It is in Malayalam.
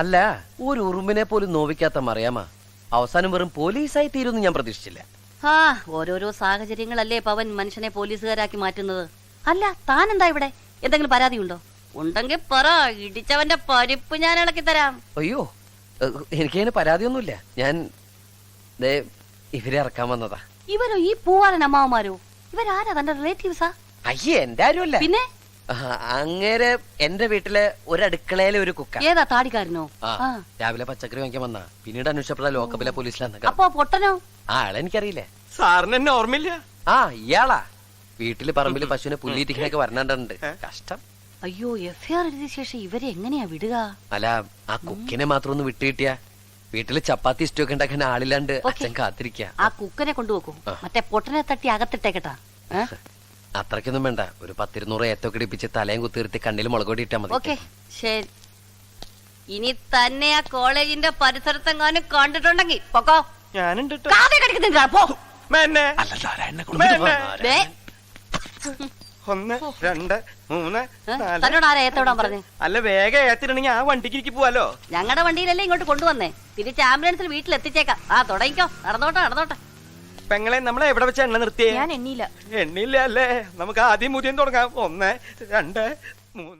അല്ല, ഒരു ഉറുമ്പിനെ പോലും നോവിക്കാത്ത മറിയാമ്മ അവസാനം വെറും പോലീസായി തീരുമെന്ന് ഞാൻ പ്രതീക്ഷിച്ചില്ല. ആ ഓരോരോ സാഹചര്യങ്ങളല്ലേ പവൻ മനുഷ്യനെ പോലീസുകാരാക്കി മാറ്റുന്നത്. അല്ല, താൻ എന്താ ഇവിടെ? എന്തെങ്കിലും പരാതി ഉണ്ടോ? ഉണ്ടെങ്കിൽ പറ, ഇടിച്ചവന്റെ പരിപ്പ് ഞാൻ ഇളക്കി തരാം. അയ്യോ, എനിക്കതിന് പരാതിയൊന്നുമില്ല. ഞാൻ ഇവരെ ഇറക്കാൻ വന്നതാ. ഇവരോ? ഈ പൂവാലൻ അമ്മാവന്മാരോ? ഇവരാരാ? തന്റെ റിലേറ്റീവ്സാ? അയ്യേ, എന്റെ ആരുമല്ല. പിന്നെ അങ്ങേരെ എന്റെ വീട്ടിലെ ഒരു അടുക്കളയിലെ ഒരു കുക്ക. ഏതാ? താടിക്കാരനോ? രാവിലെ പച്ചക്കറി വാങ്ങിക്കാൻ വന്ന, പിന്നീട് അന്വേഷിച്ചപ്പോഴാ ലോക്കപ്പിലെ പോലീസിലാന്ന്. അപ്പൊ പൊട്ടനോ? ആളെനിക്കറിയില്ല. സാറിന് എന്നെ ഓർമ്മയില്ല? ഇയാളാ വീട്ടില് പറമ്പില് പശുവിനെ പുല്ലിരിക്കണൊക്കെ വരണുണ്ട്. കഷ്ടം. അയ്യോ, FIR എഴുതിയ ശേഷം ഇവരെ എങ്ങനെയാ വിടുക? അല്ല, ആ കുക്കിനെ മാത്രം ഒന്ന് വിട്ടുകിട്ടിയ വീട്ടില് ചപ്പാത്തി ഇഷ്ടമൊക്കെ ഉണ്ടാക്കാൻ ആളില്ലാണ്ട് അച്ഛൻ കാത്തിരിക്ക. ആ കുക്കനെ കൊണ്ടുപോക്കൂ. മറ്റേ പൊട്ടനെ തട്ടി അകത്തിട്ടേക്കട്ടാ. അത്രയ്ക്കൊന്നും വേണ്ട. ഒരു 10-200 ഏത്തൊക്കെ ഇടിപ്പിച്ച് തലയും കുത്തിർത്തി കണ്ണിൽ മുളകൊടി ഇട്ടാ മതി. ഓക്കെ, ശരി. ഇനി തന്നെ ആ കോളേജിന്റെ പരിസരത്തെങ്ങാനും കണ്ടിട്ടുണ്ടെങ്കിൽ പൊക്കോ. ഞാനുണ്ട്. ഒന്ന്, രണ്ട്, മൂന്ന്, തന്നോട് ആരാ ഏത്തോടാൻ പറഞ്ഞു? അല്ല, വേഗം ഏത്തിട്ടുണ്ടെങ്കിൽ ആ വണ്ടിക്ക് പോവാലോ. ഞങ്ങളുടെ വണ്ടിയിലല്ലേ ഇങ്ങോട്ട് കൊണ്ടുവന്നേ. തിരിച്ച് ആംബുലൻസിൽ വീട്ടിലെത്തിച്ചേക്കാം. നടന്നോട്ടെ നടന്നോട്ടെ. പെങ്ങളെ, നമ്മളെ എവിടെ വെച്ച എണ്ണ നിർത്തിയേ? ഞാൻ എണ്ണിയില്ല. എണ്ണിയില്ല അല്ലേ? നമുക്ക് ആദ്യം മുതിയും തുടങ്ങാം. 1, 2, 3.